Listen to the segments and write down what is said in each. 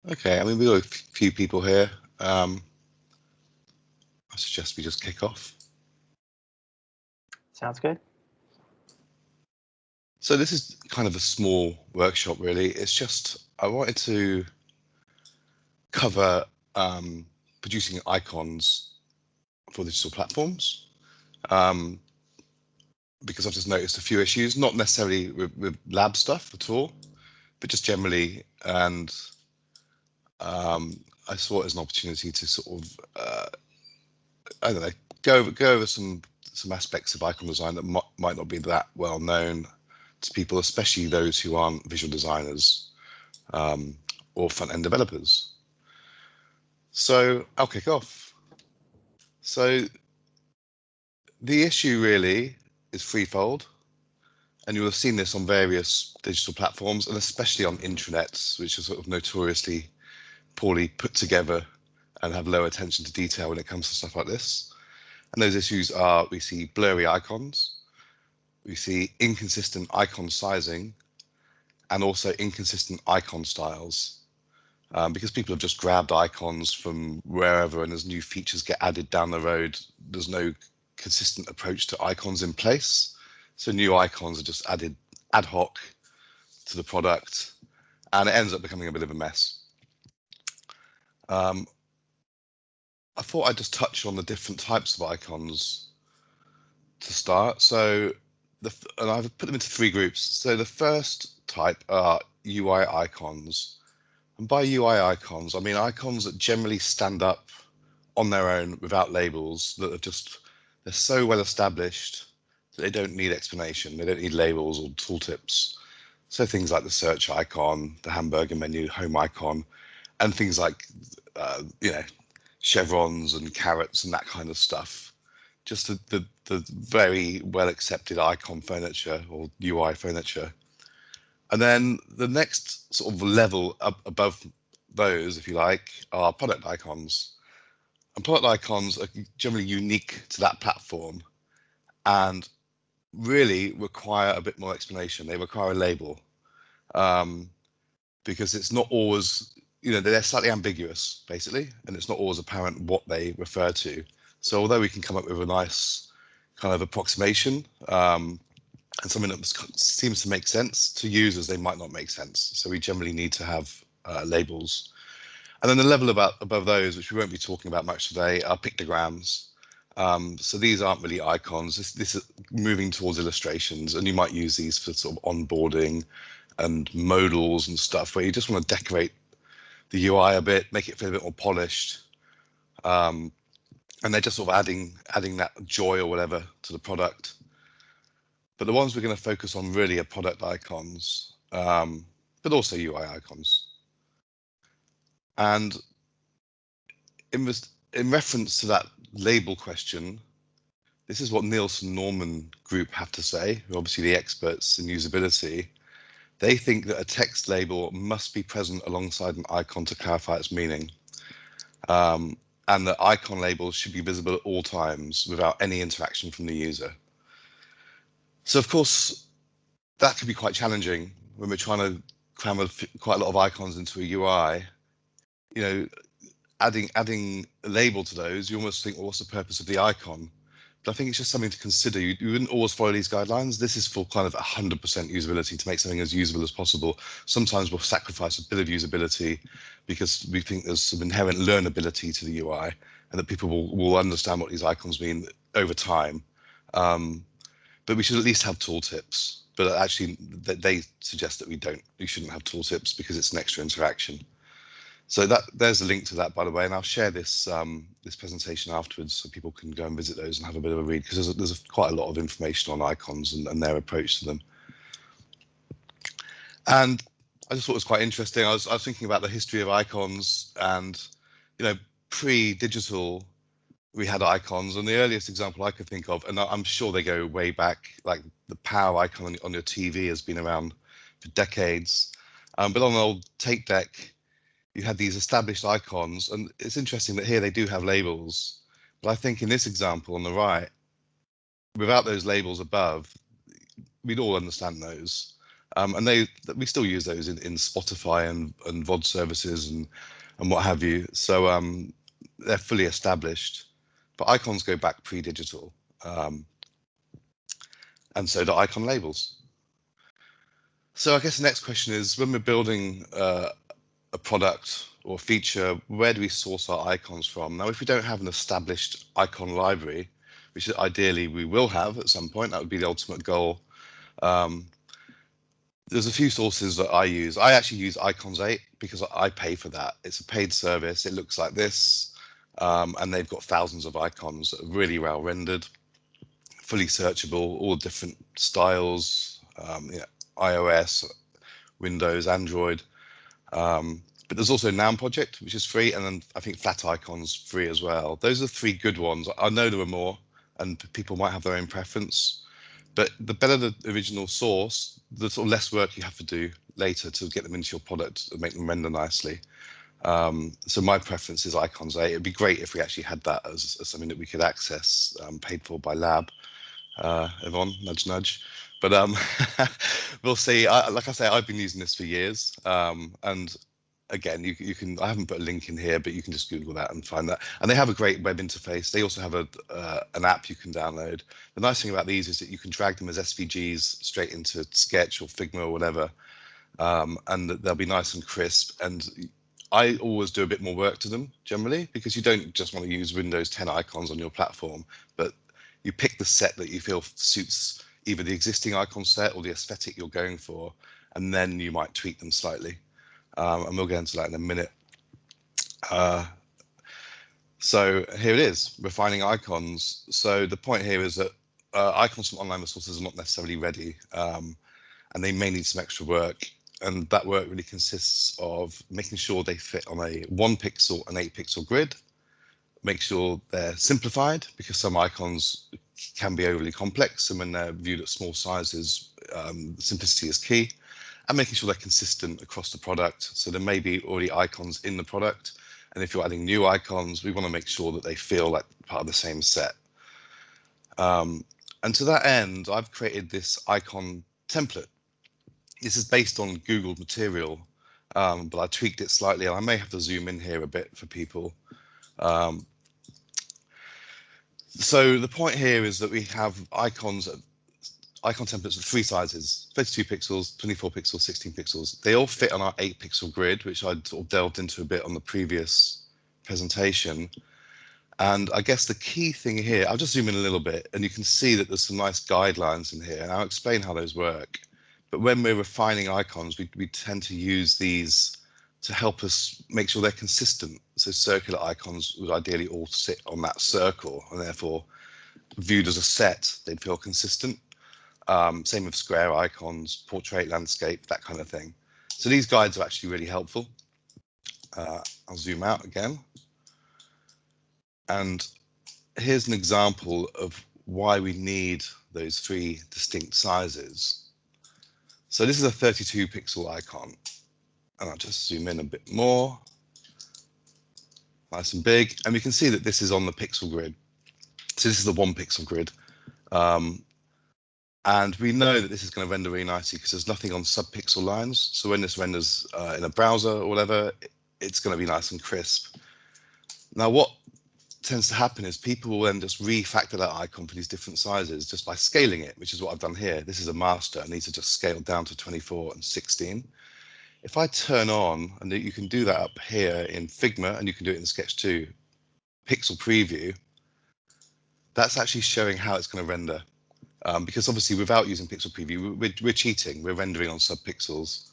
Okay, I mean, we've got a few people here. I suggest we just kick off. Sounds good. So this is kind of a small workshop, really. It's just, I wanted to cover producing icons for digital platforms, because I've just noticed a few issues, not necessarily with lab stuff at all, but just generally. And I saw it as an opportunity to sort of, I don't know, go over some aspects of icon design that might not be that well known to people, especially those who aren't visual designers or front-end developers. So I'll kick off. So the issue really is threefold, and you'll have seen this on various digital platforms, and especially on intranets, which are sort of notoriously poorly put together and have low attention to detail when it comes to stuff like this. And those issues are, we see blurry icons, we see inconsistent icon sizing, and also inconsistent icon styles. Because people have just grabbed icons from wherever, and as new features get added down the road, there's no consistent approach to icons in place. So new icons are just added ad hoc to the product, and it ends up becoming a bit of a mess. I thought I'd just touch on the different types of icons to start. So, and I've put them into three groups. So the first type are UI icons. And by UI icons, I mean icons that generally stand up on their own without labels, that are just, they're so well established that they don't need explanation. They don't need labels or tooltips. So things like the search icon, the hamburger menu, home icon, and things like, you know, chevrons and carrots and that kind of stuff. Just the very well accepted icon furniture or UI furniture. And then the next sort of level up above those, if you like, are product icons. And product icons are generally unique to that platform and really require a bit more explanation. They require a label, because it's not always, you know, they're slightly ambiguous, basically, and it's not always apparent what they refer to. So although we can come up with a nice kind of approximation, and something that seems to make sense to users, they might not make sense. So we generally need to have labels. And then the level above those, which we won't be talking about much today, are pictograms. So these aren't really icons. This is moving towards illustrations, and you might use these for sort of onboarding and modals and stuff, where you just want to decorate the UI a bit, make it feel a bit more polished. And they're just sort of adding that joy or whatever to the product. But the ones we're going to focus on really are product icons, but also UI icons. And in reference to that label question, this is what Nielsen Norman Group have to say, who are obviously the experts in usability. They think that a text label must be present alongside an icon to clarify its meaning. And that icon labels should be visible at all times without any interaction from the user. So of course, that can be quite challenging when we're trying to cram quite a lot of icons into a UI. You know, adding a label to those, you almost think, well, what's the purpose of the icon? But I think it's just something to consider. You wouldn't always follow these guidelines. This is for kind of 100% usability, to make something as usable as possible. Sometimes we'll sacrifice a bit of usability because we think there's some inherent learnability to the UI, and that people will understand what these icons mean over time. But we should at least have tooltips. But actually, they suggest that we shouldn't have tooltips because it's an extra interaction. So there's a link to that, by the way, and I'll share this this presentation afterwards so people can go and visit those and have a bit of a read, because there's quite a lot of information on icons and their approach to them. And I just thought it was quite interesting. I was thinking about the history of icons, and you know, pre-digital, we had icons, and the earliest example I could think of, and I'm sure they go way back, like the power icon on your TV has been around for decades, but on an old tape deck, you had these established icons, and it's interesting that here they do have labels, but I think in this example on the right, without those labels above, we'd all understand those. And we still use those in Spotify and VOD services and what have you. So they're fully established, but icons go back pre-digital, and so do icon labels. So I guess the next question is, when we're building a product or feature, where do we source our icons from? Now, if we don't have an established icon library, which ideally we will have at some point, that would be the ultimate goal. There's a few sources that I use. I actually use Icons 8 because I pay for that. It's a paid service. It looks like this, and they've got thousands of icons that are really well rendered, fully searchable, all different styles, iOS, Windows, Android. But there's also Noun Project, which is free, and then I think Flat Icon's free as well. Those are 3 good ones. I know there are more, and people might have their own preference. But the better the original source, the sort of less work you have to do later to get them into your product and make them render nicely. So my preference is Icons 8. It'd be great if we actually had that as something that we could access, paid for by Lab. Yvonne, nudge, nudge. But we'll see. Like I say, I've been using this for years, and again, you can. I haven't put a link in here, but you can just Google that and find that. And they have a great web interface. They also have an app you can download. The nice thing about these is that you can drag them as SVGs straight into Sketch or Figma or whatever, and they'll be nice and crisp. And I always do a bit more work to them generally, because you don't just want to use Windows 10 icons on your platform, but you pick the set that you feel suits either the existing icon set or the aesthetic you're going for, and then you might tweak them slightly. And we'll get into that in a minute. So here it is, refining icons. So the point here is that icons from online resources are not necessarily ready, and they may need some extra work. And that work really consists of making sure they fit on a 1 pixel and 8 pixel grid. Make sure they're simplified, because some icons can be overly complex, and when they're viewed at small sizes, simplicity is key. And making sure they're consistent across the product. So there may be already icons in the product, and if you're adding new icons, we want to make sure that they feel like part of the same set. And to that end, I've created this icon template. This is based on Google material, but I tweaked it slightly, and I may have to zoom in here a bit for people. So the point here is that we have icon templates of 3 sizes: 32 pixels, 24 pixels, 16 pixels. They all fit on our 8 pixel grid, which I sort of delved into a bit on the previous presentation. And I guess the key thing here, I'll just zoom in a little bit, and you can see that there's some nice guidelines in here, and I'll explain how those work. But when we're refining icons, we tend to use these to help us make sure they're consistent. So circular icons would ideally all sit on that circle, and therefore viewed as a set, they'd feel consistent. Same with square icons, portrait, landscape, that kind of thing. So these guides are actually really helpful. I'll zoom out again. And here's an example of why we need those 3 distinct sizes. So this is a 32 pixel icon, and I'll just zoom in a bit more. Nice and big, and we can see that this is on the pixel grid. So this is the 1 pixel grid. And we know that this is going to render really nicely because there's nothing on subpixel lines. So when this renders in a browser or whatever, it's going to be nice and crisp. Now, what tends to happen is people will then just refactor that icon for these different sizes just by scaling it, which is what I've done here. This is a master, and these are just scaled down to 24 and 16. If I turn on, and you can do that up here in Figma, and you can do it in Sketch 2, pixel preview, that's actually showing how it's going to render. Because obviously without using pixel preview, we're cheating, we're rendering on subpixels.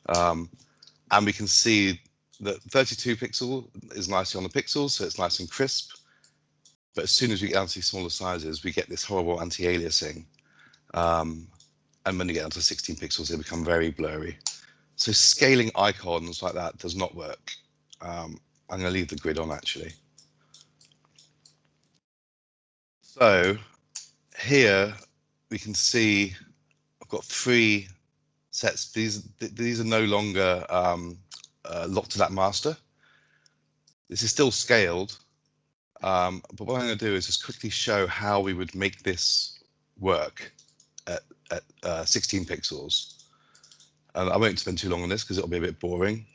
And we can see that 32 pixel is nicely on the pixels, so it's nice and crisp. But as soon as we get down to these smaller sizes, we get this horrible anti-aliasing. And when you get down to 16 pixels, they become very blurry. So scaling icons like that does not work. I'm going to leave the grid on actually. So here we can see I've got 3 sets. These are no longer locked to that master. This is still scaled, but what I'm going to do is just quickly show how we would make this work at 16 pixels. And I won't spend too long on this because it'll be a bit boring.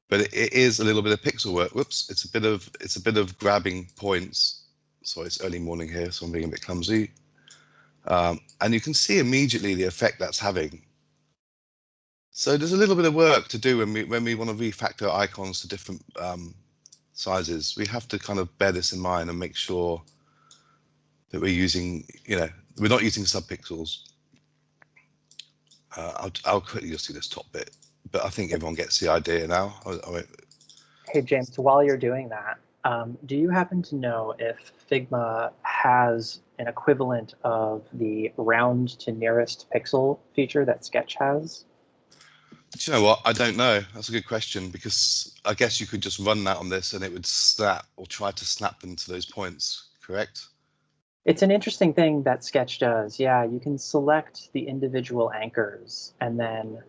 But it is a little bit of pixel work. Whoops, it's a bit of grabbing points. Sorry, it's early morning here, so I'm being a bit clumsy. And you can see immediately the effect that's having. So there's a little bit of work to do when we want to refactor icons to different sizes. We have to kind of bear this in mind and make sure that we're using, we're not using subpixels. I'll quickly just do this top bit, but I think everyone gets the idea now. Hey, James, while you're doing that, do you happen to know if Figma has an equivalent of the round to nearest pixel feature that Sketch has? Do you know what? I don't know. That's a good question, because I guess you could just run that on this and it would snap or try to snap them to those points, correct? It's an interesting thing that Sketch does. Yeah, you can select the individual anchors and then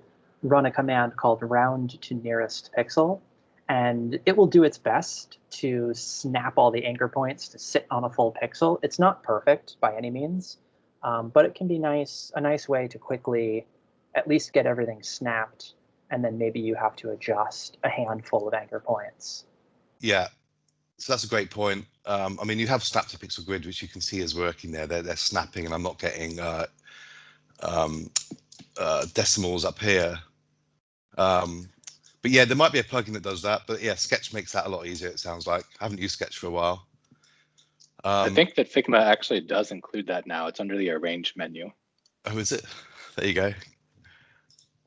run a command called round to nearest pixel, and it will do its best to snap all the anchor points to sit on a full pixel. It's not perfect by any means, but it can be a nice way to quickly at least get everything snapped, and then maybe you have to adjust a handful of anchor points. Yeah, so that's a great point. I mean, you have snap to pixel grid, which you can see is working there. They're snapping, and I'm not getting decimals up here. But yeah, there might be a plugin that does that. But yeah, Sketch makes that a lot easier, it sounds like. I haven't used Sketch for a while. I think that Figma actually does include that now. It's under the Arrange menu. Oh, is it? There you go.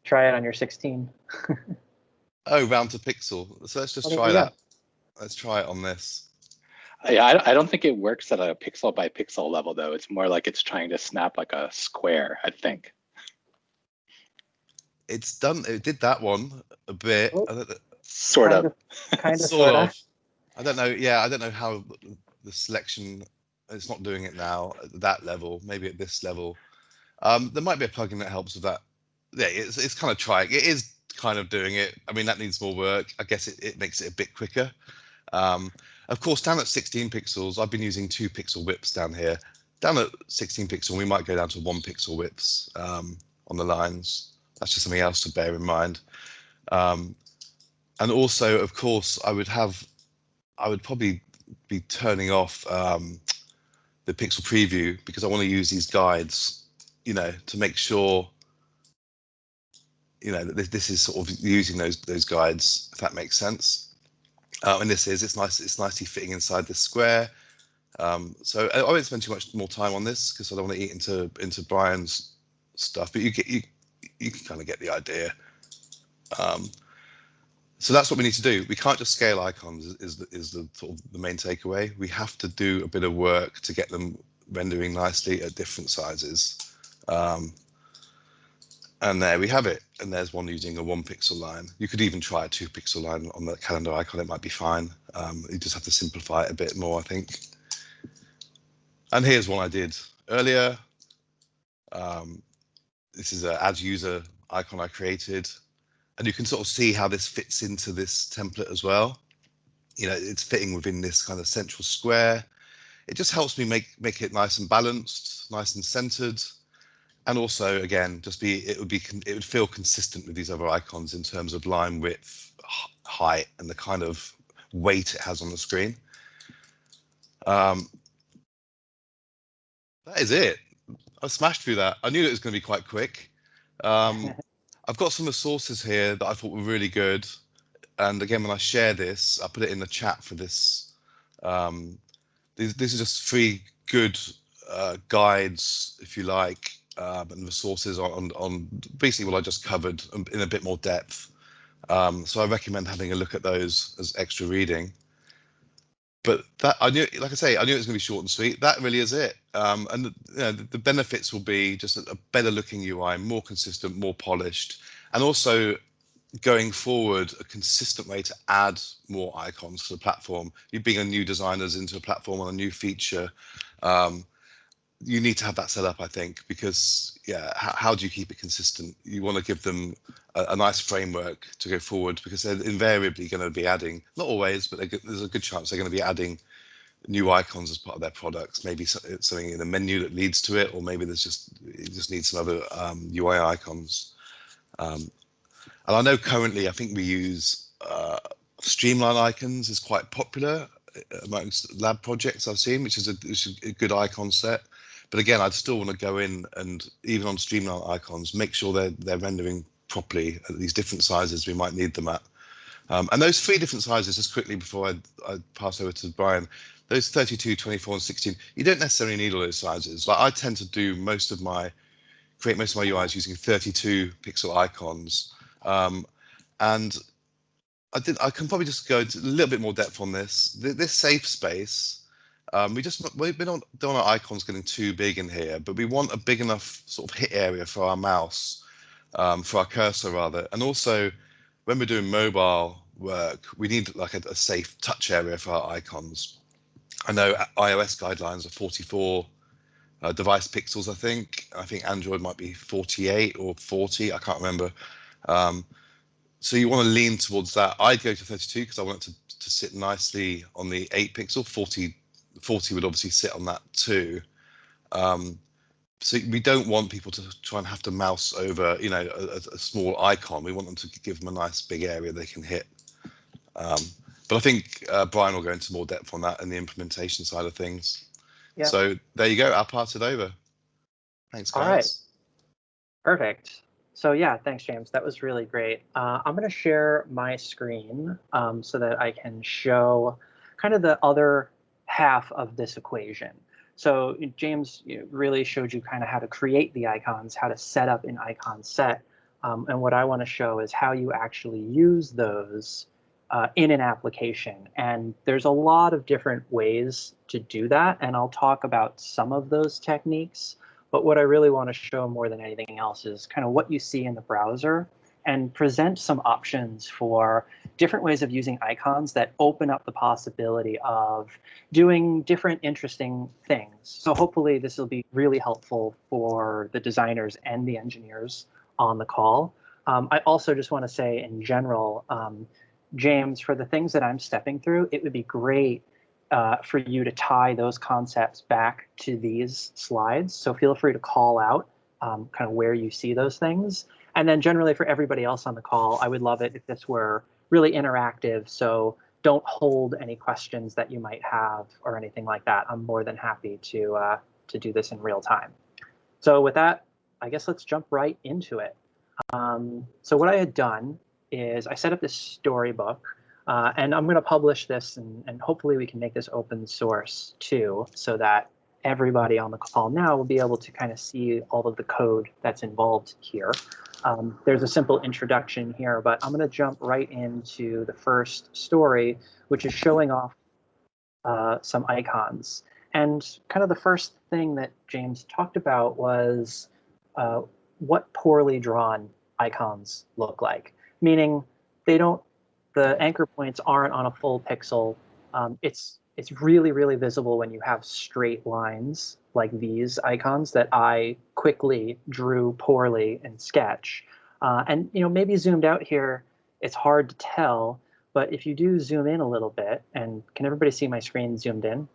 Try it on your 16. Oh, round to pixel. So let's just try that. Let's try it on this. Yeah, I don't think it works at a pixel by pixel level, though. It's more like it's trying to snap like a square, I think. It's done. It did that one a bit. Oh, sort of. Sort of. I don't know. Yeah, I don't know how the selection. It's not doing it now at that level. Maybe at this level. There might be a plugin that helps with that. Yeah, it's kind of trying. It is kind of doing it. I mean, that needs more work. I guess it makes it a bit quicker. Of course, down at 16 pixels, I've been using 2 pixel widths down here. Down at 16 pixel, we might go down to 1 pixel widths on the lines. That's just something else to bear in mind. And also, of course, I would probably be turning off the pixel preview, because I want to use these guides, to make sure, that this is sort of using those guides, if that makes sense. And it's nicely fitting inside this square. So I won't spend too much more time on this because I don't want to eat into Brian's stuff, but you can kind of get the idea. So that's what we need to do. We can't just scale icons is the sort of the main takeaway. We have to do a bit of work to get them rendering nicely at different sizes. And there we have it. And there's one using a 1 pixel line. You could even try a 2 pixel line on the calendar icon. It might be fine. You just have to simplify it a bit more, I think. And here's one I did earlier. This is an add user icon I created. And you can sort of see how this fits into this template as well. It's fitting within this kind of central square. It just helps me make it nice and balanced, nice and centered. And also, again, it would feel consistent with these other icons in terms of line width, height, and the kind of weight it has on the screen. That is it. I smashed through that. I knew it was going to be quite quick. I've got some resources here that I thought were really good. And again, when I share this, I put it in the chat for this. These are just 3 good guides, if you like, and resources on basically what I just covered in a bit more depth. So I recommend having a look at those as extra reading. But that I knew, like I say, I knew it was going to be short and sweet. That really is it. And the benefits will be just a better looking UI, more consistent, more polished, and also going forward, a consistent way to add more icons to the platform. You being a new designers into a platform on a new feature, you need to have that set up, I think, because how do you keep it consistent? You want to give them a nice framework to go forward, because they're invariably going to be adding, not always, but there's a good chance they're going to be adding new icons as part of their products. Maybe it's something in the menu that leads to it, or maybe it just needs some other UI icons. And I know currently, I think we use streamline icons is quite popular amongst lab projects I've seen, which is a good icon set. But again, I'd still want to go in and even on streamline icons, make sure they're rendering properly at these different sizes we might need them at. And those 3 different sizes, just quickly before I pass over to Brian, those 32, 24, and 16, you don't necessarily need all those sizes. Like I tend to do create most of my UIs using 32 pixel icons. And I can probably just go into a little bit more depth on this. This safe space, we don't want our icons getting too big in here, but we want a big enough sort of hit area for our mouse, for our cursor rather. And also when we're doing mobile work, we need like a safe touch area for our icons. I know iOS guidelines are 44 device pixels, I think. I think Android might be 48 or 40, I can't remember. So you want to lean towards that. I'd go to 32 because I want it to sit nicely on the 8 pixel. 40 would obviously sit on that too. So we don't want people to try and have to mouse over, you know, a small icon. We want them to give them a nice big area they can hit. But I think Brian will go into more depth on that and the implementation side of things. Yeah. So there you go. I'll pass it over. Thanks, guys. All right. Perfect. So yeah, thanks, James. That was really great. I'm going to share my screen so that I can show kind of the other half of this equation. So James really showed you kind of how to create the icons, how to set up an icon set. And what I want to show is how you actually use those in an application. And there's a lot of different ways to do that. And I'll talk about some of those techniques. But what I really want to show more than anything else is kind of what you see in the browser and present some options for different ways of using icons that open up the possibility of doing different interesting things. So hopefully this will be really helpful for the designers and the engineers on the call. I also just want to say in general, James, for the things that I'm stepping through, it would be great for you to tie those concepts back to these slides. So feel free to call out kind of where you see those things. And then generally for everybody else on the call, I would love it if this were really interactive. So don't hold any questions that you might have or anything like that. I'm more than happy to do this in real time. So with that, I guess let's jump right into it. So what I had done is I set up this storybook. And I'm going to publish this, and hopefully we can make this open source too, so that everybody on the call now will be able to kind of see all of the code that's involved here. There's a simple introduction here, but I'm going to jump right into the first story, which is showing off some icons. And kind of the first thing that James talked about was what poorly drawn icons look like, meaning the anchor points aren't on a full pixel. It's really, really visible when you have straight lines like these icons that I quickly drew poorly in Sketch. And maybe zoomed out here, it's hard to tell, but if you do zoom in a little bit, and can everybody see my screen zoomed in?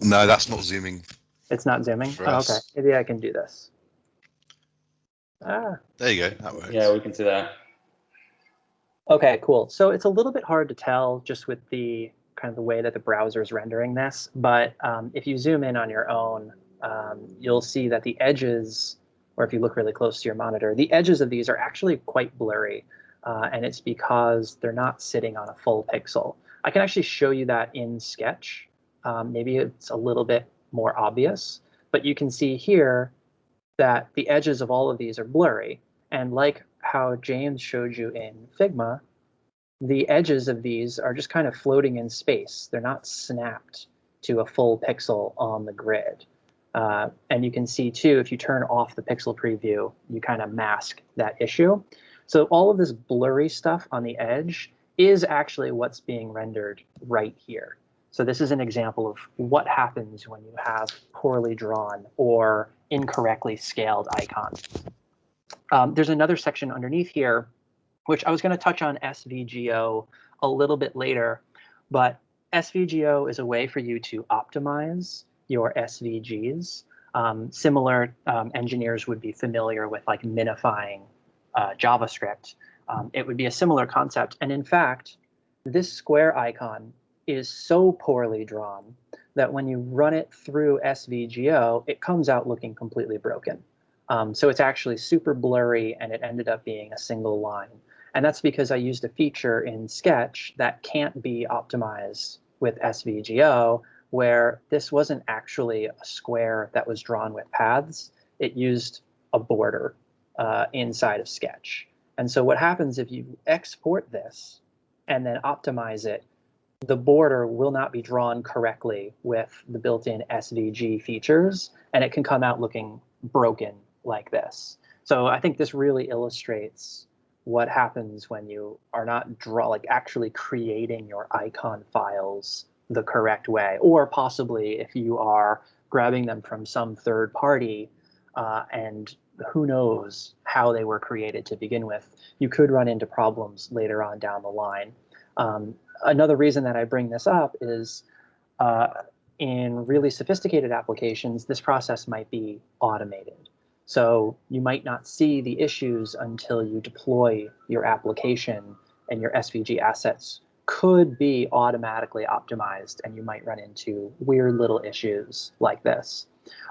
No, that's not zooming. It's not zooming? Oh, okay, maybe I can do this. There you go, that works. Yeah, we can see that. Okay, cool. So it's a little bit hard to tell just with the kind of the way that the browser is rendering this, but if you zoom in on your own, you'll see that the edges, or if you look really close to your monitor, the edges of these are actually quite blurry, and it's because they're not sitting on a full pixel. I can actually show you that in Sketch. Maybe it's a little bit more obvious, but you can see here that the edges of all of these are blurry, and like how James showed you in Figma, the edges of these are just kind of floating in space. They're not snapped to a full pixel on the grid. And you can see too, if you turn off the pixel preview, you kind of mask that issue. So all of this blurry stuff on the edge is actually what's being rendered right here. So this is an example of what happens when you have poorly drawn or incorrectly scaled icons. There's another section underneath here, which I was going to touch on Svgo a little bit later, but Svgo is a way for you to optimize your SVGs. Similar engineers would be familiar with like minifying JavaScript. It would be a similar concept. And in fact, this square icon is so poorly drawn that when you run it through Svgo, it comes out looking completely broken. So it's actually super blurry, and it ended up being a single line. And that's because I used a feature in Sketch that can't be optimized with Svgo, where this wasn't actually a square that was drawn with paths. It used a border inside of Sketch. And so what happens if you export this and then optimize it, the border will not be drawn correctly with the built-in SVG features, and it can come out looking broken like this. So I think this really illustrates what happens when you are not actually creating your icon files the correct way, or possibly if you are grabbing them from some third party and who knows how they were created to begin with, you could run into problems later on down the line. Another reason that I bring this up is in really sophisticated applications, this process might be automated. So you might not see the issues until you deploy your application, and your SVG assets could be automatically optimized, and you might run into weird little issues like this.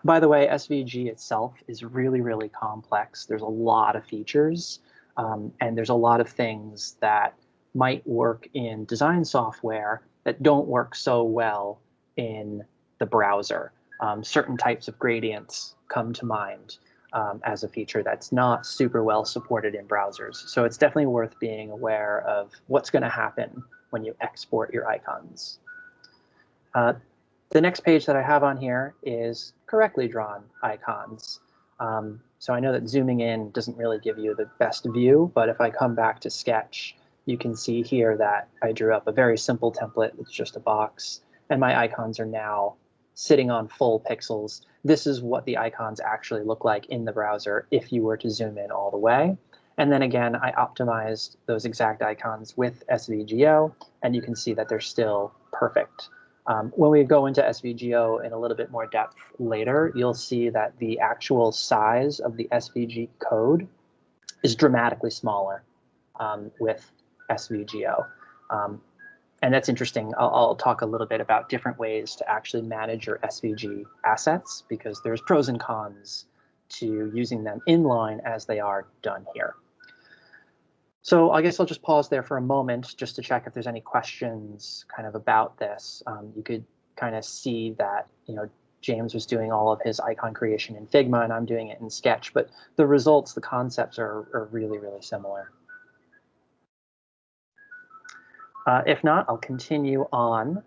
By the way, SVG itself is really, really complex. There's a lot of features, and there's a lot of things that might work in design software that don't work so well in the browser. Certain types of gradients come to mind as a feature that's not super well supported in browsers. So it's definitely worth being aware of what's going to happen when you export your icons. The next page that I have on here is correctly drawn icons. So I know that zooming in doesn't really give you the best view, but if I come back to Sketch, you can see here that I drew up a very simple template. It's just a box, and my icons are now sitting on full pixels. This is what the icons actually look like in the browser if you were to zoom in all the way. And then again, I optimized those exact icons with Svgo, and you can see that they're still perfect. When we go into Svgo in a little bit more depth later, you'll see that the actual size of the SVG code is dramatically smaller with Svgo. And that's interesting. I'll talk a little bit about different ways to actually manage your SVG assets, because there's pros and cons to using them inline as they are done here. So I guess I'll just pause there for a moment just to check if there's any questions kind of about this. You could kind of see that, James was doing all of his icon creation in Figma, and I'm doing it in Sketch, but the results, the concepts are really, really similar. If not, I'll continue on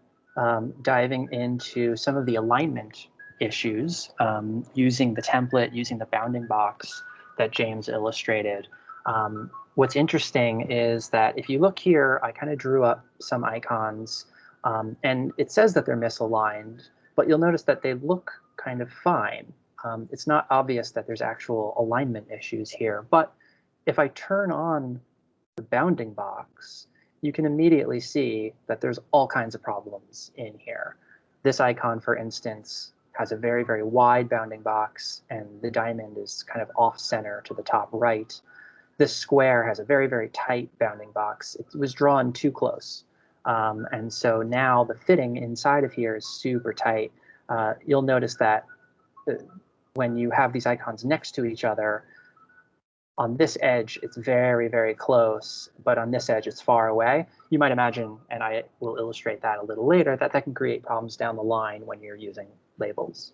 diving into some of the alignment issues using the template, using the bounding box that James illustrated. What's interesting is that if you look here, I kind of drew up some icons, and it says that they're misaligned, but you'll notice that they look kind of fine. It's not obvious that there's actual alignment issues here, but if I turn on the bounding box, you can immediately see that there's all kinds of problems in here. This icon, for instance, has a very, very wide bounding box, and the diamond is kind of off-center to the top right. This square has a very, very tight bounding box. It was drawn too close. And so now the fitting inside of here is super tight. You'll notice that when you have these icons next to each other, on this edge, it's very, very close, but on this edge, it's far away. You might imagine, and I will illustrate that a little later, that can create problems down the line when you're using labels.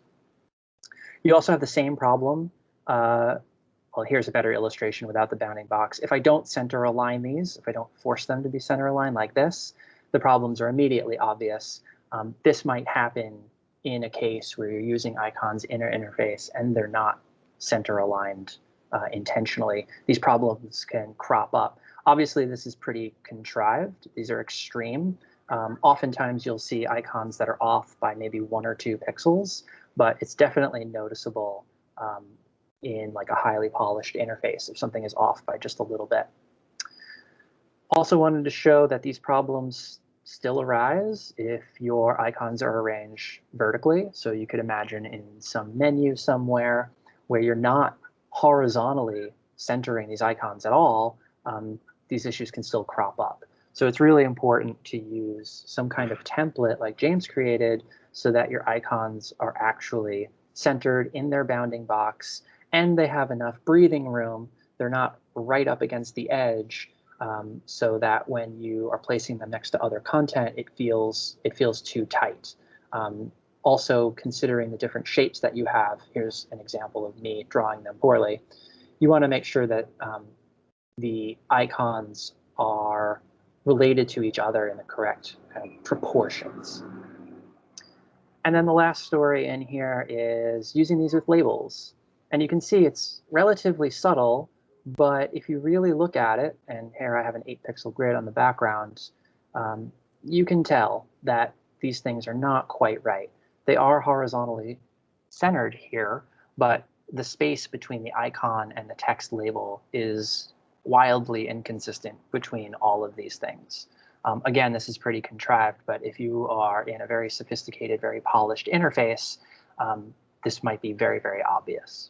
You also have the same problem. Well, here's a better illustration without the bounding box. If I don't center align these, if I don't force them to be center aligned like this, the problems are immediately obvious. This might happen in a case where you're using icons inner interface and they're not center aligned intentionally. These problems can crop up. Obviously, this is pretty contrived. These are extreme. Oftentimes, you'll see icons that are off by maybe 1 or 2 pixels, but it's definitely noticeable in like a highly polished interface if something is off by just a little bit. Also wanted to show that these problems still arise if your icons are arranged vertically. So you could imagine in some menu somewhere where you're not horizontally centering these icons at all, these issues can still crop up. So it's really important to use some kind of template like James created so that your icons are actually centered in their bounding box and they have enough breathing room. They're not right up against the edge, so that when you are placing them next to other content, it feels too tight. Also, considering the different shapes that you have, here's an example of me drawing them poorly. You want to make sure that the icons are related to each other in the correct kind of proportions. And then the last story in here is using these with labels. And you can see it's relatively subtle, but if you really look at it, and here I have an 8-pixel grid on the background, you can tell that these things are not quite right. They are horizontally centered here, but the space between the icon and the text label is wildly inconsistent between all of these things. Again, this is pretty contrived, but if you are in a very sophisticated, very polished interface, this might be very, very obvious.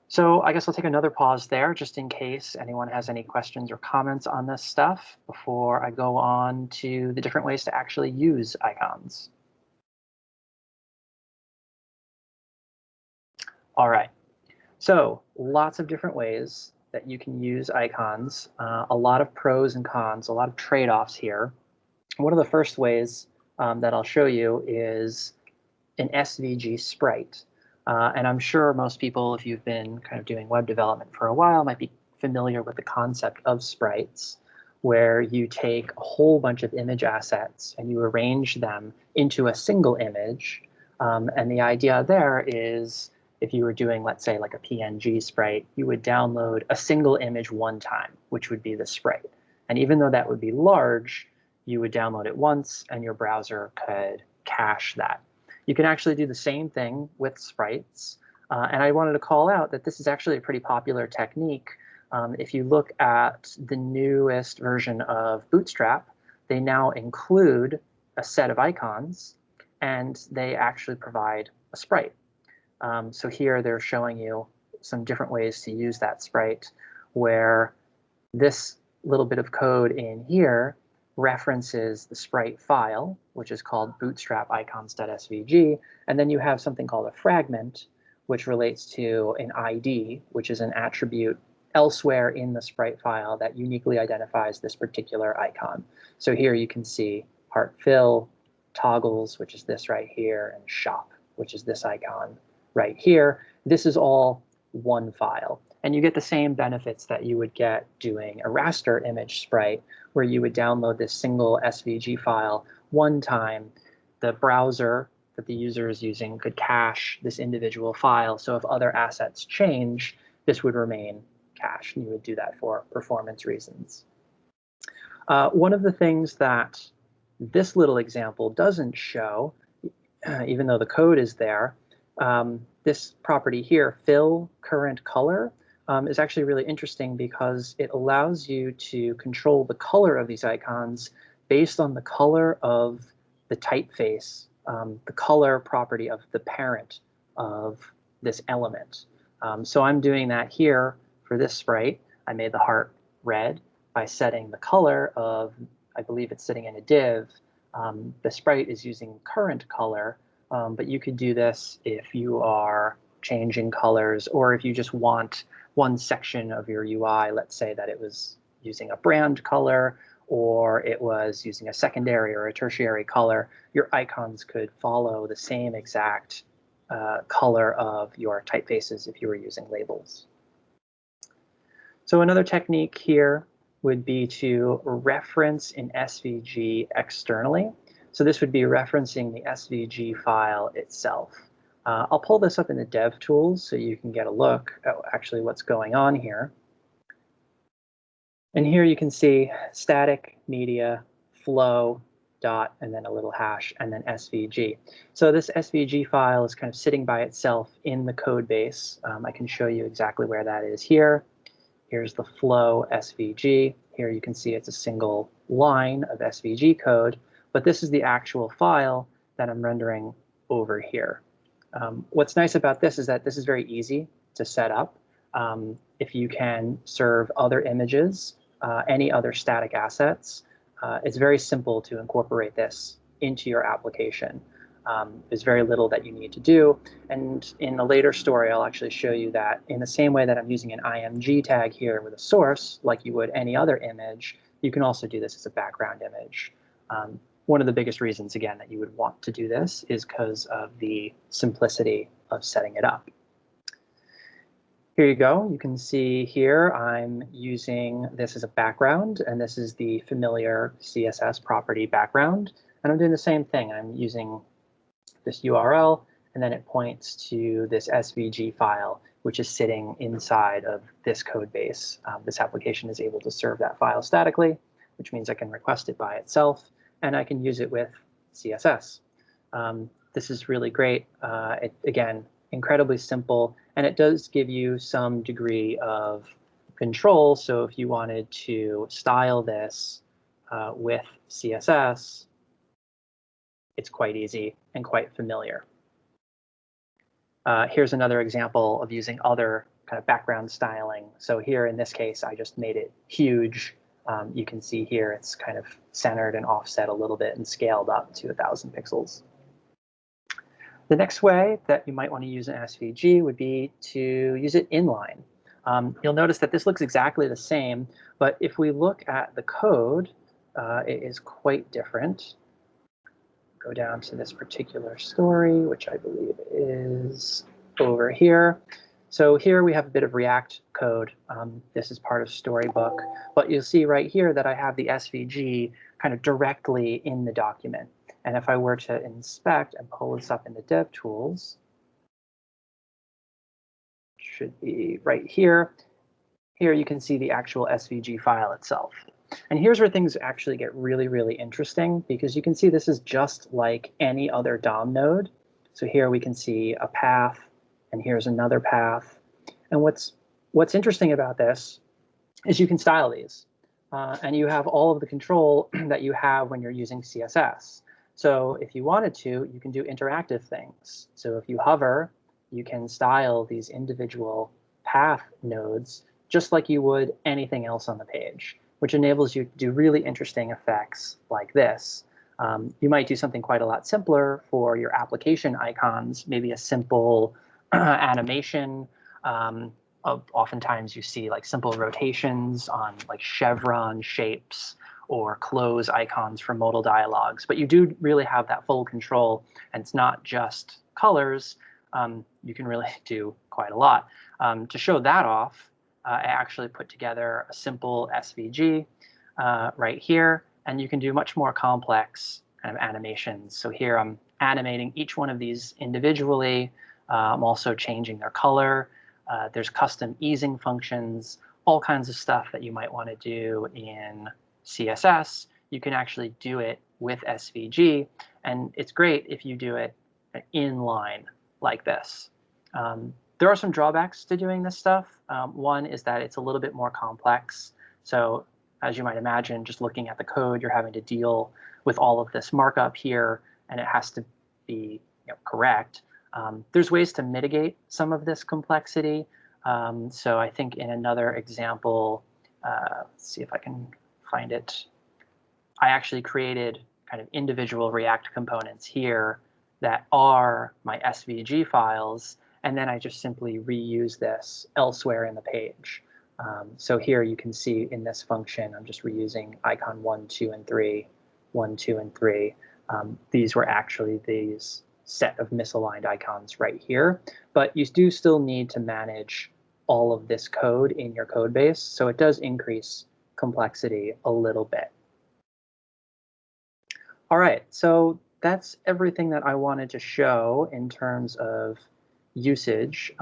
So I guess I'll take another pause there just in case anyone has any questions or comments on this stuff before I go on to the different ways to actually use icons. All right, so lots of different ways that you can use icons, a lot of pros and cons, a lot of trade-offs here. One of the first ways that I'll show you is an Svg Sprite. And I'm sure most people, if you've been kind of doing web development for a while, might be familiar with the concept of sprites, where you take a whole bunch of image assets and you arrange them into a single image. And the idea there is if you were doing, let's say, like a PNG sprite, you would download a single image one time, which would be the sprite. And even though that would be large, you would download it once and your browser could cache that. You can actually do the same thing with sprites. And I wanted to call out that this is actually a pretty popular technique. If you look at the newest version of Bootstrap, they now include a set of icons, and they actually provide a sprite. So here they're showing you some different ways to use that sprite, where this little bit of code in here references the sprite file, which is called bootstrap icons.svg, and then you have something called a fragment, which relates to an ID, which is an attribute elsewhere in the sprite file that uniquely identifies this particular icon. So here you can see heart fill, toggles, which is this right here, and shop, which is this icon right here. This is all one file. And you get the same benefits that you would get doing a raster image sprite, where you would download this single SVG file one time. The browser that the user is using could cache this individual file. So if other assets change, this would remain cached. And you would do that for performance reasons. One of the things that this little example doesn't show, even though the code is there, this property here, fill current color, is actually really interesting because it allows you to control the color of these icons based on the color of the typeface, the color property of the parent of this element. So I'm doing that here for this sprite. I made the heart red by setting the color of, I believe it's sitting in a div. The sprite is using current color, but you could do this if you are changing colors, or if you just want one section of your UI, let's say that it was using a brand color, or it was using a secondary or a tertiary color, your icons could follow the same exact color of your typefaces if you were using labels. So another technique here would be to reference an SVG externally. So this would be referencing the SVG file itself. I'll pull this up in the dev tools so you can get a look at actually what's going on here. And here you can see static, media, flow, dot, and then a little hash, and then SVG. So this SVG file is kind of sitting by itself in the code base. I can show you exactly where that is here. Here's the flow SVG. Here you can see it's a single line of SVG code, but this is the actual file that I'm rendering over here. What's nice about this is that this is very easy to set up. If you can serve other images, any other static assets, it's very simple to incorporate this into your application. There's very little that you need to do. And in a later story, I'll actually show you that in the same way that I'm using an img tag here with a source, like you would any other image, you can also do this as a background image. One of the biggest reasons, again, that you would want to do this is because of the simplicity of setting it up. Here you go. You can see here I'm using this as a background, and this is the familiar CSS property background. And I'm doing the same thing. I'm using this URL, and then it points to this SVG file, which is sitting inside of this code base. This application is able to serve that file statically, which means I can request it by itself, and I can use it with CSS. This is really great. Again, incredibly simple, and it does give you some degree of control. So if you wanted to style this with CSS, it's quite easy and quite familiar. Here's another example of using other kind of background styling. So here in this case, I just made it huge. You can see here it's kind of centered and offset a little bit and scaled up to 1,000 pixels. The next way that you might want to use an SVG would be to use it inline. You'll notice that this looks exactly the same, but if we look at the code, it is quite different. Go down to this particular story, which I believe is over here. So here we have a bit of React code. This is part of Storybook, but you'll see right here that I have the SVG kind of directly in the document. And if I were to inspect and pull this up into DevTools, it should be right here. Here you can see the actual SVG file itself. And here's where things actually get really, really interesting, because you can see this is just like any other DOM node. So here we can see a path, and here's another path. And what's interesting about this is you can style these, and you have all of the control that you have when you're using CSS. So if you wanted to, you can do interactive things. So if you hover, you can style these individual path nodes just like you would anything else on the page, which enables you to do really interesting effects like this. You might do something quite a lot simpler for your application icons, maybe a simple animation. Oftentimes you see like simple rotations on like chevron shapes or close icons for modal dialogues, but you do really have that full control, and it's not just colors. You can really do quite a lot. To show that off, I actually put together a simple SVG right here, and you can do much more complex kind of animations. So here I'm animating each one of these individually. I'm also changing their color. There's custom easing functions, all kinds of stuff that you might want to do in CSS. You can actually do it with SVG, and it's great if you do it inline like this. There are some drawbacks to doing this stuff. One is that it's a little bit more complex. So as you might imagine, just looking at the code, you're having to deal with all of this markup here, and it has to be correct. There's ways to mitigate some of this complexity. So I think in another example, let's see if I can find it. I actually created kind of individual React components here that are my SVG files, and then I just simply reuse this elsewhere in the page. So here you can see in this function, I'm just reusing icon 1, 2, and 3, 1, 2, and 3. These were actually these set of misaligned icons right here, but you do still need to manage all of this code in your code base, so it does increase complexity a little bit. All right, so that's everything that I wanted to show in terms of usage.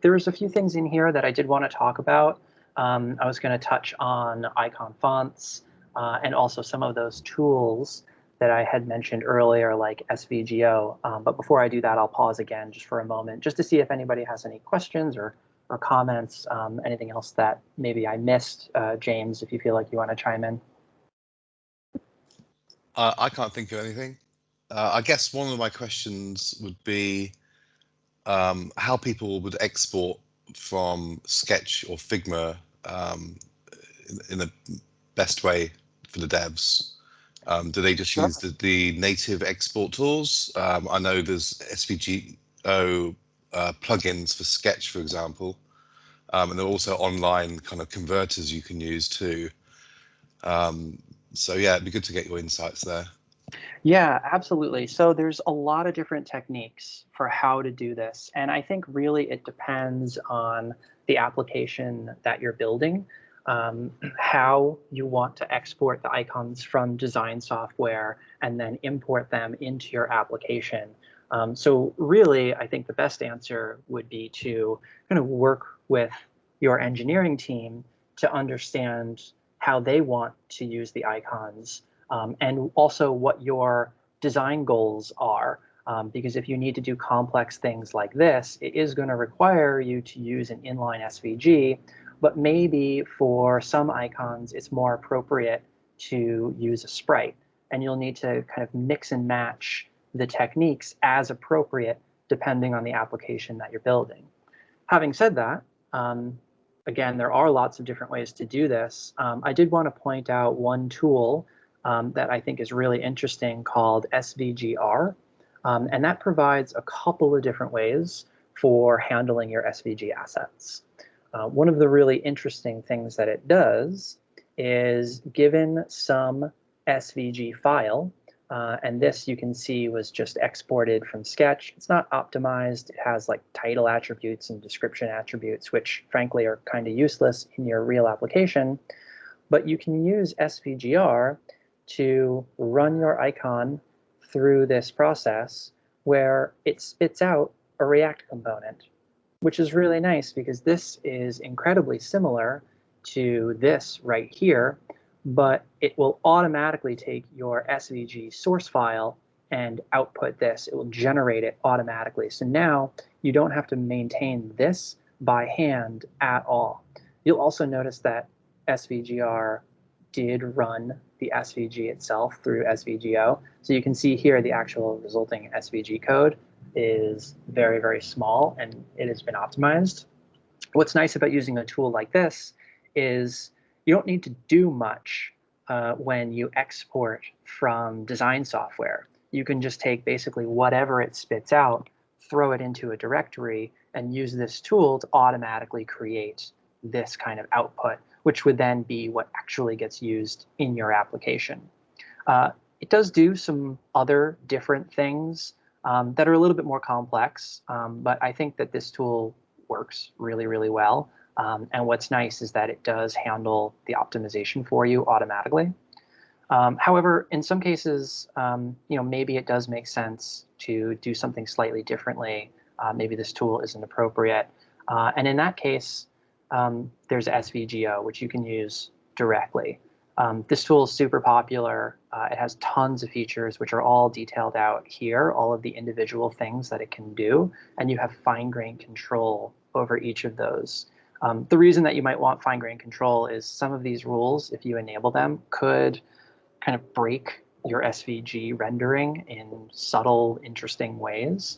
There's a few things in here that I did want to talk about. I was going to touch on icon fonts and also some of those tools that I had mentioned earlier, like Svgo. But before I do that, I'll pause again just for a moment, just to see if anybody has any questions or comments, anything else that maybe I missed. James, if you feel like you want to chime in. I can't think of anything. I guess one of my questions would be how people would export from Sketch or Figma in the best way for the devs. Do they just Sure. use the native export tools? I know there's Svgo plugins for Sketch, for example, and there are also online kind of converters you can use too. So yeah, it'd be good to get your insights there. Yeah, absolutely. So there's a lot of different techniques for how to do this. And I think really it depends on the application that you're building, how you want to export the icons from design software and then import them into your application. So really, I think the best answer would be to kind of work with your engineering team to understand how they want to use the icons. And also what your design goals are. Because if you need to do complex things like this, it is going to require you to use an inline SVG, but maybe for some icons, it's more appropriate to use a sprite. And you'll need to kind of mix and match the techniques as appropriate, depending on the application that you're building. Having said that, again, there are lots of different ways to do this. I did want to point out one tool that I think is really interesting called Svgr. And that provides a couple of different ways for handling your SVG assets. One of the really interesting things that it does is given some SVG file, and this you can see was just exported from Sketch. It's not optimized. It has like title attributes and description attributes, which frankly are kind of useless in your real application. But you can use Svgr to run your icon through this process where it spits out a React component, which is really nice because this is incredibly similar to this right here, but it will automatically take your SVG source file and output this. It will generate it automatically. So now you don't have to maintain this by hand at all. You'll also notice that Svgr did run the SVG itself through Svgo. So you can see here the actual resulting SVG code is very, very small and it has been optimized. What's nice about using a tool like this is you don't need to do much when you export from design software. You can just take basically whatever it spits out, throw it into a directory, and use this tool to automatically create this kind of output, which would then be what actually gets used in your application. It does do some other different things that are a little bit more complex, but I think that this tool works really, really well. And what's nice is that it does handle the optimization for you automatically. However, in some cases, maybe it does make sense to do something slightly differently. Maybe this tool isn't appropriate. And in that case, there's Svgo, which you can use directly. This tool is super popular. It has tons of features, which are all detailed out here, all of the individual things that it can do, and you have fine-grained control over each of those. The reason that you might want fine-grained control is some of these rules, if you enable them, could kind of break your SVG rendering in subtle, interesting ways.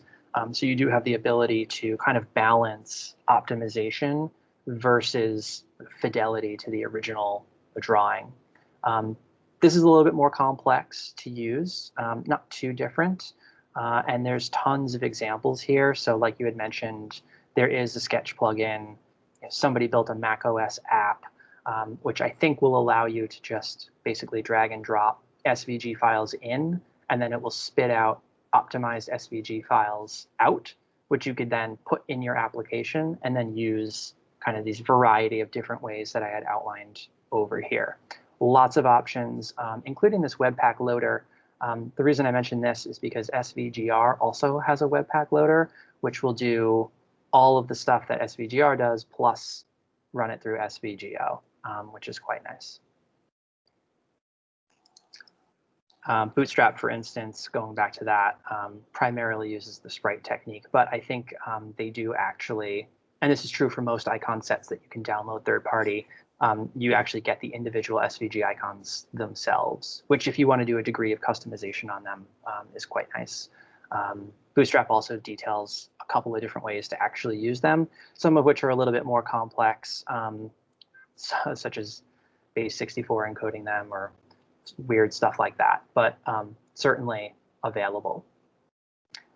So you do have the ability to kind of balance optimization versus fidelity to the original drawing. This is a little bit more complex to use, not too different. And there's tons of examples here. So like you had mentioned, there is a Sketch plugin. Somebody built a macOS app, which I think will allow you to just basically drag and drop SVG files in, and then it will spit out optimized SVG files out, which you could then put in your application and then use kind of these variety of different ways that I had outlined over here. Lots of options, including this Webpack loader. The reason I mention this is because Svgr also has a Webpack loader, which will do all of the stuff that Svgr does, plus run it through Svgo, which is quite nice. Bootstrap, for instance, going back to that, primarily uses the sprite technique, but I think they do actually, and this is true for most icon sets that you can download third party, you actually get the individual SVG icons themselves, which if you want to do a degree of customization on them is quite nice. Bootstrap also details a couple of different ways to actually use them, some of which are a little bit more complex, such as base64 encoding them or weird stuff like that, but certainly available.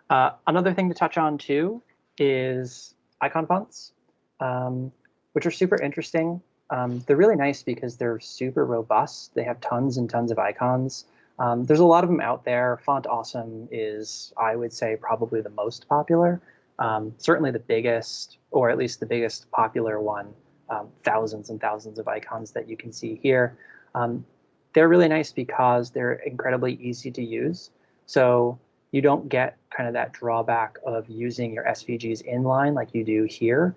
Another thing to touch on too is icon fonts, which are super interesting. They're really nice because they're super robust. They have tons and tons of icons. There's a lot of them out there. Font Awesome is, I would say, probably the most popular. Certainly the biggest, or at least the biggest popular one. Thousands and thousands of icons that you can see here. They're really nice because they're incredibly easy to use. So you don't get kind of that drawback of using your SVGs inline like you do here.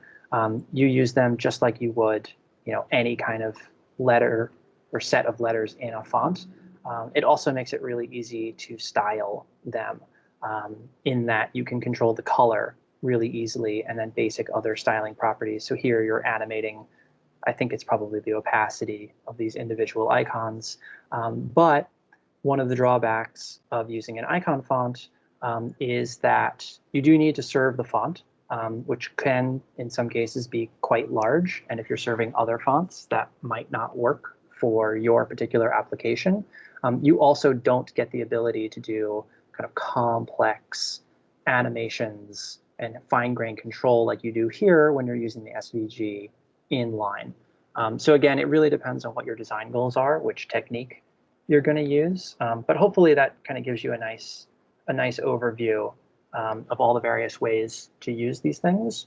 You use them just like you would, any kind of letter or set of letters in a font. It also makes it really easy to style them in that you can control the color really easily and then basic other styling properties. So here you're animating, I think it's probably the opacity of these individual icons. But one of the drawbacks of using an icon font is that you do need to serve the font, which can, in some cases, be quite large. And if you're serving other fonts, that might not work for your particular application. You also don't get the ability to do kind of complex animations and fine-grained control like you do here when you're using the SVG inline. So again, it really depends on what your design goals are, which technique you're going to use. But hopefully that kind of gives you a nice overview of all the various ways to use these things.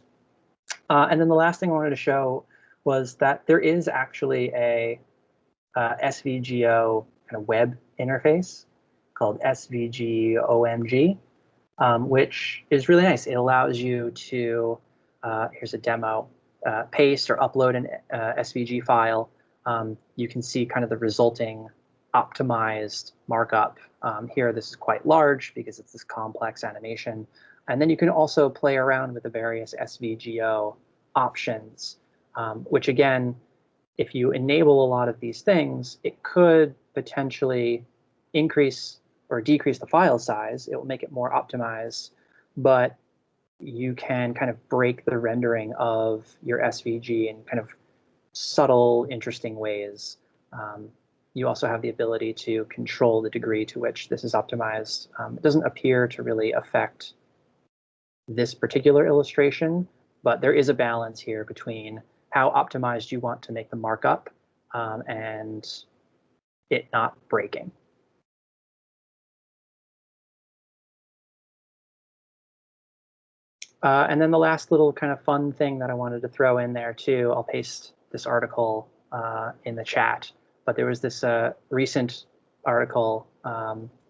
And then the last thing I wanted to show was that there is actually a SVGO kind of web interface called Svg OMG, which is really nice. It allows you to, here's a demo, paste or upload an SVG file. You can see kind of the resulting optimized markup. Here, this is quite large because it's this complex animation. And then you can also play around with the various SVGO options, which again, if you enable a lot of these things, it could potentially increase or decrease the file size. It will make it more optimized, but you can kind of break the rendering of your SVG in kind of subtle, interesting ways. You also have the ability to control the degree to which this is optimized. It doesn't appear to really affect this particular illustration, but there is a balance here between how optimized you want to make the markup and it not breaking. And then the last little kind of fun thing that I wanted to throw in there too, I'll paste this article in the chat, but there was this recent article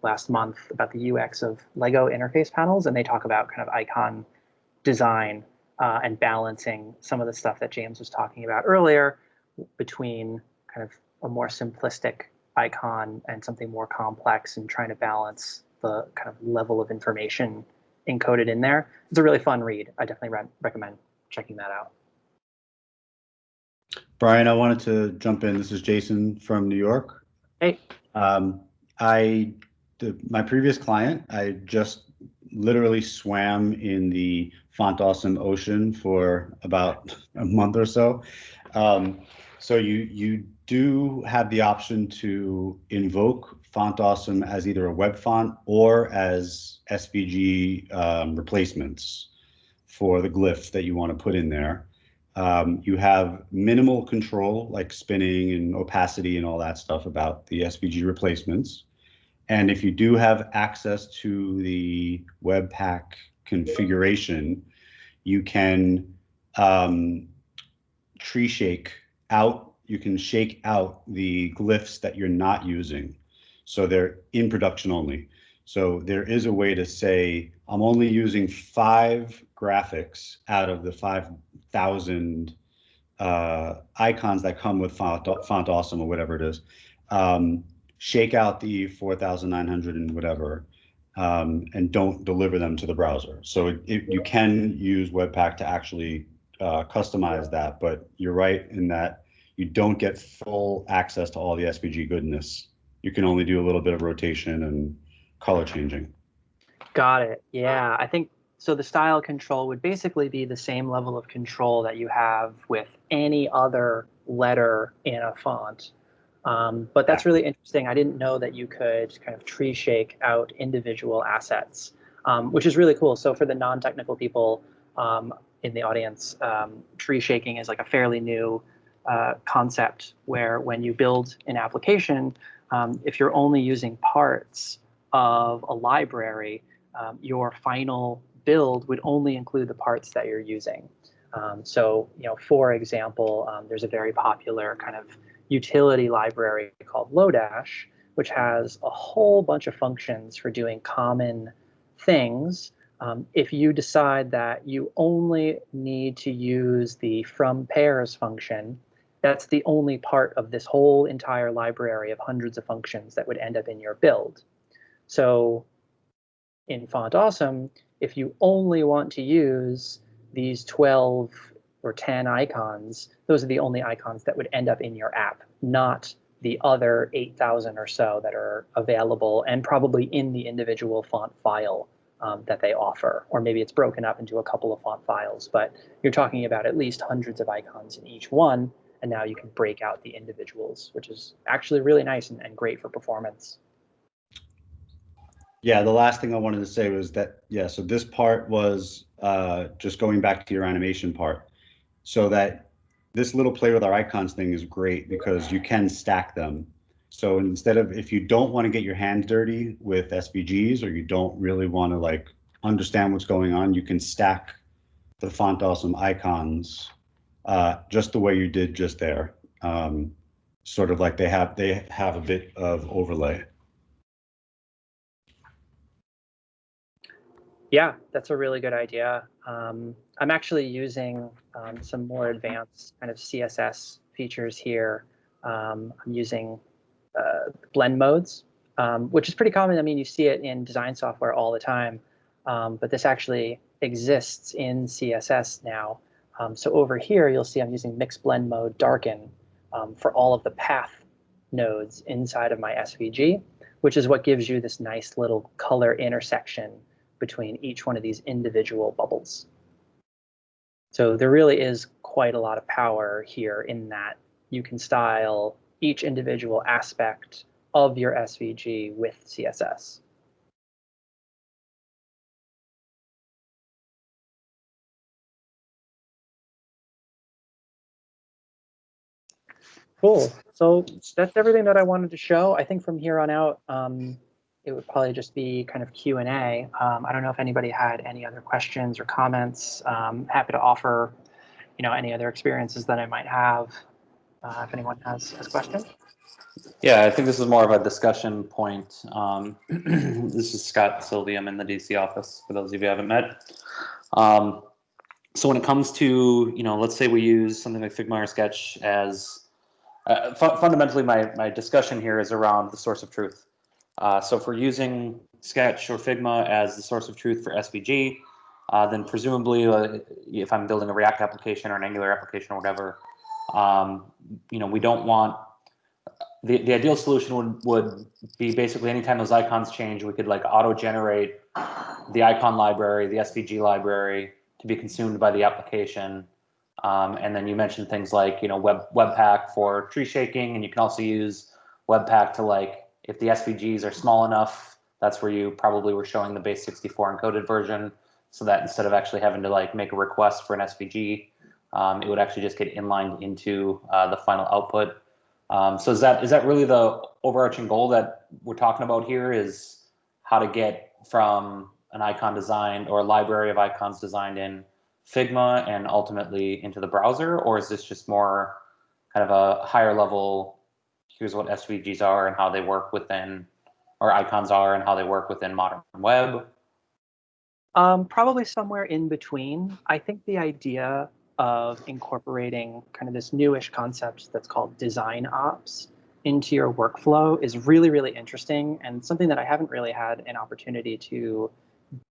last month about the UX of Lego interface panels, and they talk about kind of icon design and balancing some of the stuff that James was talking about earlier between kind of a more simplistic icon and something more complex and trying to balance the kind of level of information encoded in there. It's a really fun read. I definitely recommend checking that out. Brian, I wanted to jump in. This is Jason from New York. Hey. My previous client, I just literally swam in the Font Awesome ocean for about a month or so. So you do have the option to invoke Font Awesome as either a web font or as SVG replacements for the glyphs that you want to put in there. You have minimal control, like spinning and opacity and all that stuff about the SVG replacements. And if you do have access to the Webpack configuration, you can tree shake out, you can shake out the glyphs that you're not using. So they're in production only. So there is a way to say, I'm only using 5 graphics out of the 5,000 icons that come with Font Awesome or whatever it is. Shake out the 4,900 and whatever, and don't deliver them to the browser. So you can use Webpack to actually customize that, but you're right in that you don't get full access to all the SVG goodness. You can only do a little bit of rotation and color changing. Got it. Yeah, I think so. The style control would basically be the same level of control that you have with any other letter in a font. But that's really interesting. I didn't know that you could kind of tree shake out individual assets, which is really cool. So for the non-technical people in the audience, tree shaking is like a fairly new concept where when you build an application, if you're only using parts of a library, your final build would only include the parts that you're using. So, for example, there's a very popular kind of utility library called Lodash, which has a whole bunch of functions for doing common things. If you decide that you only need to use the from pairs function, that's the only part of this whole entire library of hundreds of functions that would end up in your build. So in Font Awesome, if you only want to use these 12 or 10 icons, those are the only icons that would end up in your app, not the other 8,000 or so that are available and probably in the individual font file that they offer. Or maybe it's broken up into a couple of font files, but you're talking about at least hundreds of icons in each one, and now you can break out the individuals, which is actually really nice and great for performance. Yeah, the last thing I wanted to say was that, yeah, so this part was just going back to your animation part. So that this little play with our icons thing is great because you can stack them. So instead of, if you don't want to get your hands dirty with SVGs, or you don't really want to like understand what's going on, you can stack the Font Awesome icons just the way you did just there. Sort of like they have a bit of overlay. Yeah, that's a really good idea. I'm actually using some more advanced kind of CSS features here. I'm using blend modes, which is pretty common. I mean, you see it in design software all the time, but this actually exists in CSS now. So over here, you'll see I'm using mix blend mode darken for all of the path nodes inside of my SVG, which is what gives you this nice little color intersection between each one of these individual bubbles. So there really is quite a lot of power here in that you can style each individual aspect of your SVG with CSS. Cool. So that's everything that I wanted to show. I think from here on out, it would probably just be kind of Q&A. I don't know if anybody had any other questions or comments. Happy to offer, any other experiences that I might have if anyone has questions. Yeah, I think this is more of a discussion point. This is Scott Sylvie. I'm in the DC office, for those of you who haven't met. So when it comes to, let's say we use something like Figma or Sketch as, fundamentally my discussion here is around the source of truth. So if we're using Sketch or Figma as the source of truth for SVG, then presumably if I'm building a React application or an Angular application or whatever, we don't want, the ideal solution would be basically anytime those icons change, we could like auto-generate the icon library, the SVG library to be consumed by the application. And then you mentioned things like, Webpack for tree shaking, and you can also use Webpack to like, if the SVGs are small enough, that's where you probably were showing the base 64 encoded version, so that instead of actually having to like make a request for an SVG, it would actually just get inlined into the final output. So is that really the overarching goal that we're talking about here, is how to get from an icon designed or a library of icons designed in Figma and ultimately into the browser? Or is this just more kind of a higher level, here's what SVGs are and how they work within, or icons are and how they work within modern web? Probably somewhere in between. I think the idea of incorporating kind of this newish concept that's called design ops into your workflow is really, really interesting, and something that I haven't really had an opportunity to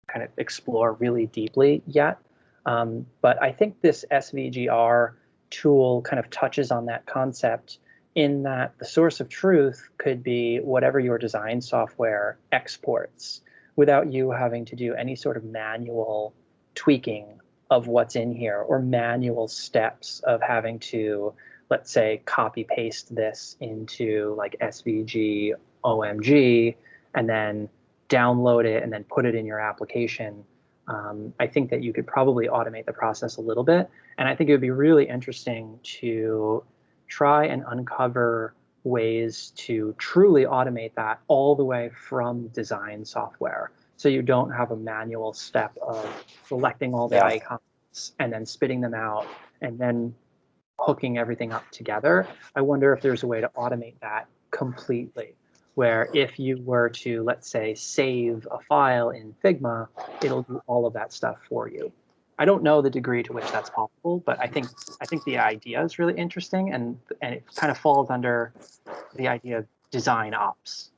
kind of explore really deeply yet. But I think this SVGR tool kind of touches on that concept in that the source of truth could be whatever your design software exports without you having to do any sort of manual tweaking of what's in here or manual steps of having to, let's say, copy paste this into like SVG OMG and then download it and then put it in your application. I think that you could probably automate the process a little bit. And I think it would be really interesting to try and uncover ways to truly automate that all the way from design software. So you don't have a manual step of selecting all the icons and then spitting them out and then hooking everything up together. I wonder if there's a way to automate that completely, where if you were to, let's say, save a file in Figma, it'll do all of that stuff for you. I don't know the degree to which that's possible, but I think the idea is really interesting, and it kind of falls under the idea of design ops,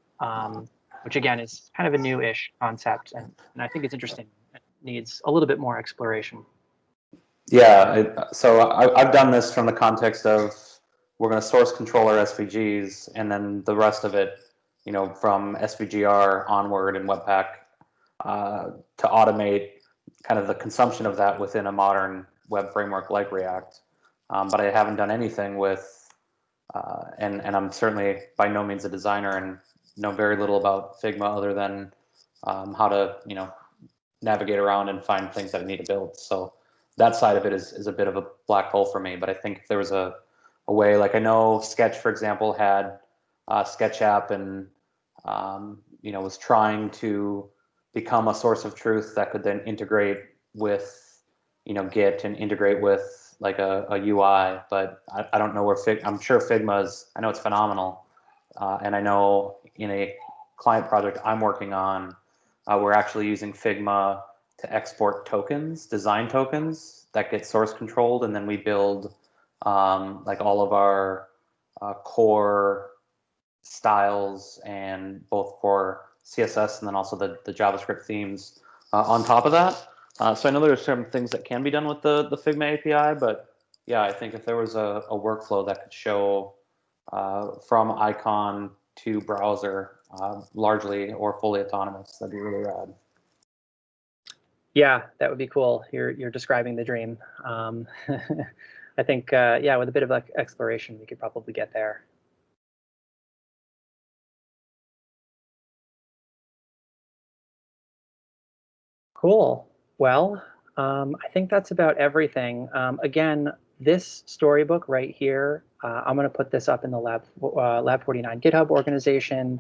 which again is kind of a new-ish concept, and I think it's interesting. It needs a little bit more exploration. Yeah, so I've done this from the context of we're going to source control our SVGs, and then the rest of it, you know, from Svgr onward in Webpack to automate kind of the consumption of that within a modern web framework like React. But I haven't done anything with, and I'm certainly by no means a designer and know very little about Figma other than how to, you know, navigate around and find things that I need to build. So that side of it is a bit of a black hole for me. But I think if there was a way, like I know Sketch, for example, had Sketch app and, you know, was trying to become a source of truth that could then integrate with, you know, Git and integrate with like a UI, but I don't know where I'm sure Figma's, I know it's phenomenal. And I know in a client project I'm working on, we're actually using Figma to export tokens, design tokens that get source controlled. And then we build like all of our core styles and both for CSS and then also the JavaScript themes on top of that. So I know there's some things that can be done with the Figma API, but yeah, I think if there was a workflow that could show from icon to browser, largely or fully autonomous, that'd be really rad. Yeah, that would be cool. You're describing the dream. I think, yeah, with a bit of exploration, we could probably get there. Cool. Well, I think that's about everything. Again, this storybook right here, I'm going to put this up in the Lab49 GitHub organization,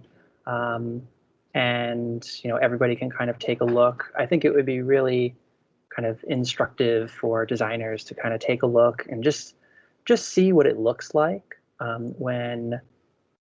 and you know, everybody can kind of take a look. I think it would be really kind of instructive for designers to kind of take a look and just see what it looks like when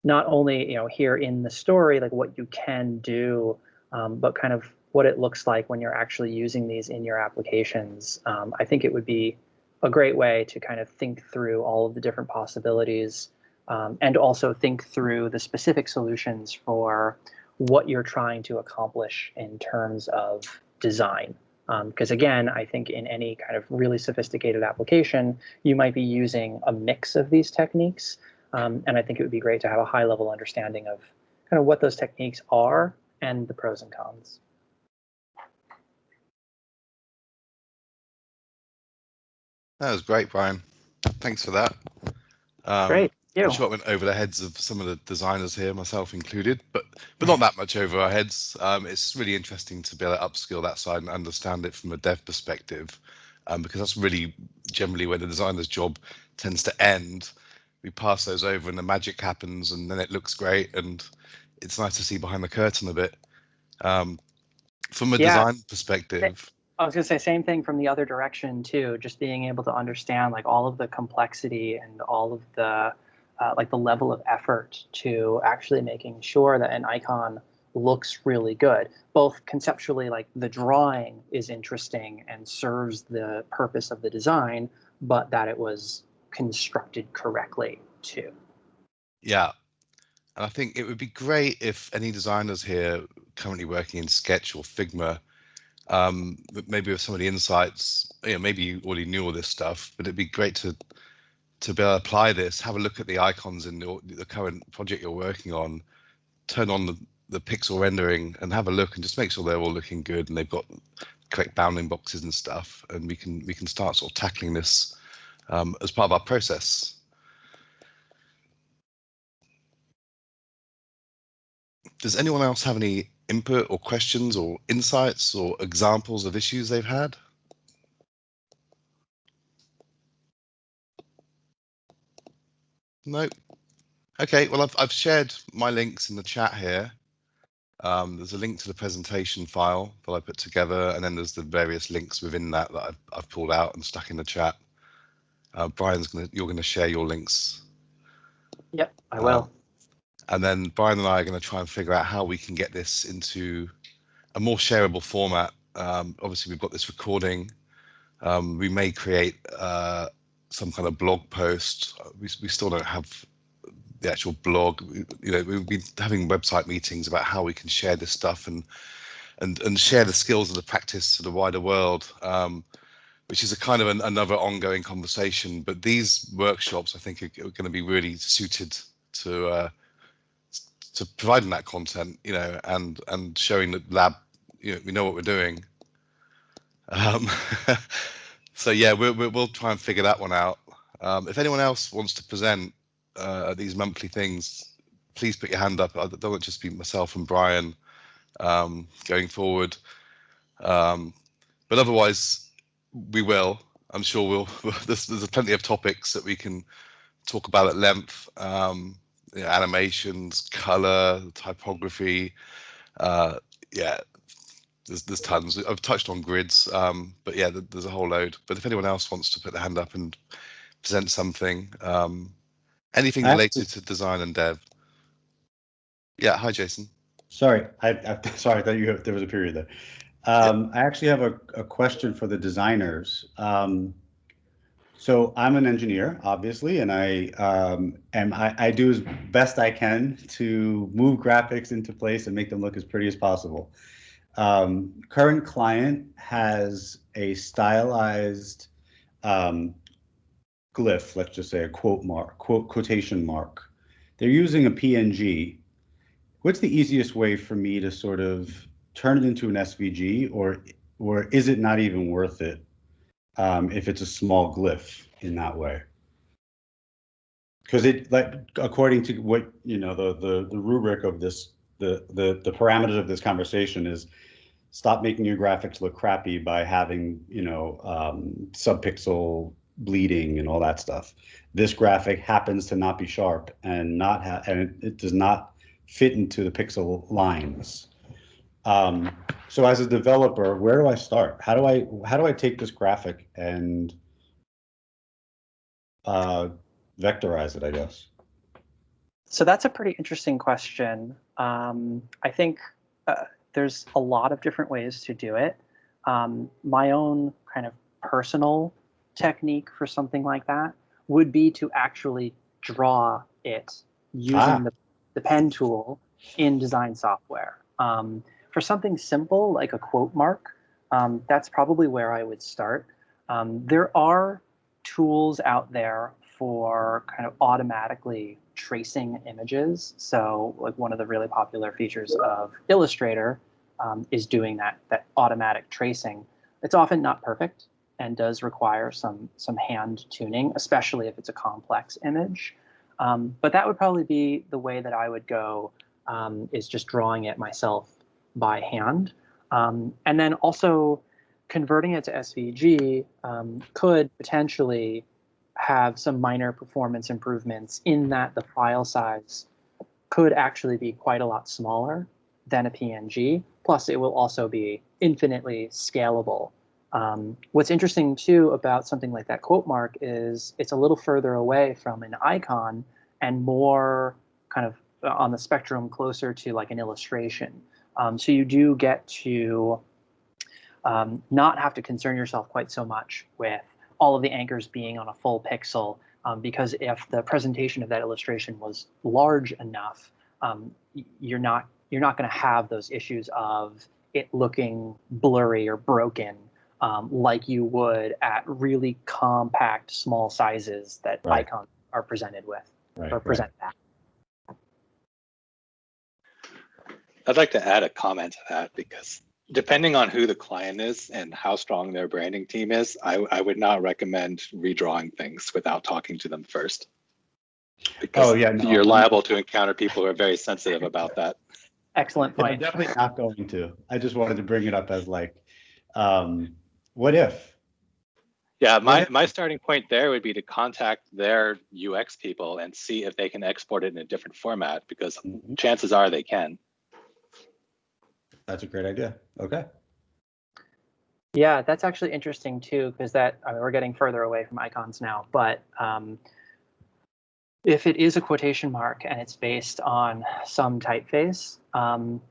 not only, you know, here in the story, like what you can do, but kind of what it looks like when you're actually using these in your applications. I think it would be a great way to kind of think through all of the different possibilities and also think through the specific solutions for what you're trying to accomplish in terms of design. Because again, I think in any kind of really sophisticated application, you might be using a mix of these techniques. And I think it would be great to have a high-level understanding of kind of what those techniques are and the pros and cons. That was great, Brian. Thanks for that. Great. I'm sure it went over the heads of some of the designers here, myself included, but not that much over our heads. It's really interesting to be able to upskill that side and understand it from a dev perspective, because that's really generally where the designer's job tends to end. We pass those over and the magic happens, and then it looks great, and it's nice to see behind the curtain a bit. From a design perspective, I was going to say same thing from the other direction too, just being able to understand like all of the complexity and all of the like the level of effort to actually making sure that an icon looks really good, both conceptually, like the drawing is interesting and serves the purpose of the design, but that it was constructed correctly too. Yeah, and I think it would be great if any designers here currently working in Sketch or Figma, maybe with some of the insights, you know, maybe you already knew all this stuff, but it'd be great to to be able to apply this, have a look at the icons in the current project you're working on, turn on the pixel rendering and have a look and just make sure they're all looking good and they've got correct bounding boxes and stuff, and we can start sort of tackling this as part of our process. Does anyone else have any input or questions or insights or examples of issues they've had? No. Okay, well, I've shared my links in the chat here. There's a link to the presentation file that I put together, and then there's the various links within that I've pulled out and stuck in the chat. You're gonna share your links. Yep, I will. And then Brian and I are going to try and figure out how we can get this into a more shareable format. Obviously, we've got this recording. We may create some kind of blog post. We still don't have the actual blog. We've been having website meetings about how we can share this stuff and share the skills of the practice to the wider world, which is a kind of another ongoing conversation. But these workshops, I think, are going to be really suited to providing that content, and showing that lab, we know what we're doing. So yeah, we'll try and figure that one out. If anyone else wants to present at these monthly things, please put your hand up. I don't want to just be myself and Brian going forward. But otherwise, we will. I'm sure there's plenty of topics that we can talk about at length. Animations, color, typography. Yeah, there's tons. I've touched on grids, but yeah, there's a whole load. But if anyone else wants to put their hand up and present something, anything related to design and dev. Yeah, hi Jason. Sorry, sorry, I thought there was a period there. I actually have a question for the designers. So I'm an engineer, obviously, and I do as best I can to move graphics into place and make them look as pretty as possible. Current client has a stylized glyph, let's just say a quotation mark. They're using a PNG. What's the easiest way for me to sort of turn it into an SVG, or is it not even worth it if it's a small glyph in that way? Because according to what the rubric of this, the parameters of this conversation is stop making your graphics look crappy by having subpixel bleeding and all that stuff. This graphic happens to not be sharp and it does not fit into the pixel lines. So as a developer, where do I start? How do I take this graphic and vectorize it, I guess? So that's a pretty interesting question. I think there's a lot of different ways to do it. My own kind of personal technique for something like that would be to actually draw it using the pen tool in design software. For something simple like a quote mark, that's probably where I would start. There are tools out there for kind of automatically tracing images. So like one of the really popular features of Illustrator is doing that automatic tracing. It's often not perfect and does require some hand tuning, especially if it's a complex image. But that would probably be the way that I would go, is just drawing it myself by hand. And then also converting it to SVG could potentially have some minor performance improvements in that the file size could actually be quite a lot smaller than a PNG. Plus, it will also be infinitely scalable. What's interesting, too, about something like that quote mark is it's a little further away from an icon and more kind of on the spectrum closer to like an illustration. So you do get to not have to concern yourself quite so much with all of the anchors being on a full pixel, because if the presentation of that illustration was large enough, you're not going to have those issues of it looking blurry or broken like you would at really compact, small sizes that Right. icons are presented with, Right, or present at. I'd like to add a comment to that, because depending on who the client is and how strong their branding team is, I would not recommend redrawing things without talking to them first. Because Oh, yeah, no, you're I'm- liable to encounter people who are very sensitive about that. Excellent Yeah, I'm point. definitely not going to. I just wanted to bring it up as like, what if? Yeah, my starting point there would be to contact their UX people and see if they can export it in a different format, because Mhm. chances are they can. That's a great idea. Okay. Yeah, that's actually interesting too, because that, I mean, we're getting further away from icons now, but if it is a quotation mark and it's based on some typeface,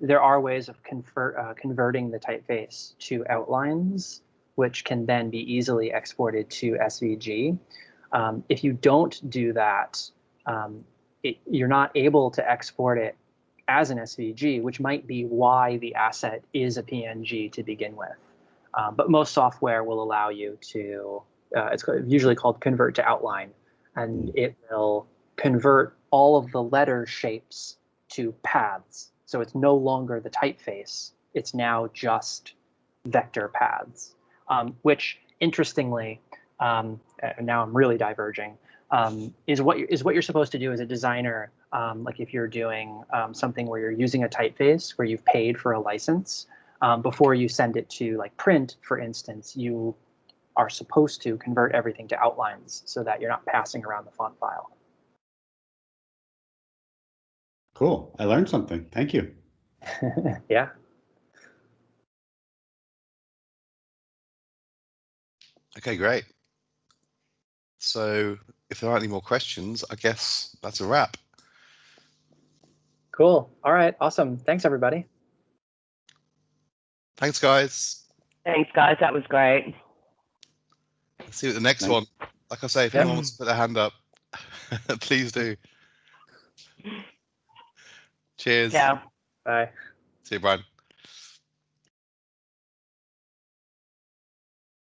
there are ways of converting the typeface to outlines, which can then be easily exported to SVG. If you don't do that, you're not able to export it as an SVG, which might be why the asset is a PNG to begin with. But most software will allow you to, it's usually called convert to outline, and it will convert all of the letter shapes to paths. So it's no longer the typeface, it's now just vector paths, which interestingly, now I'm really diverging, is what you're supposed to do as a designer. Like if you're doing something where you're using a typeface where you've paid for a license, before you send it to like print, for instance, you are supposed to convert everything to outlines so that you're not passing around the font file. Cool. I learned something. Thank you. Yeah. Okay, great. So if there aren't any more questions, I guess that's a wrap. Cool. All right. Awesome. Thanks, everybody. Thanks, guys. Thanks, guys. That was great. See you at the next Thanks. one. Like I say, if Yep. anyone wants to put their hand up, please do. Cheers. Ciao. Bye. See you, Brian.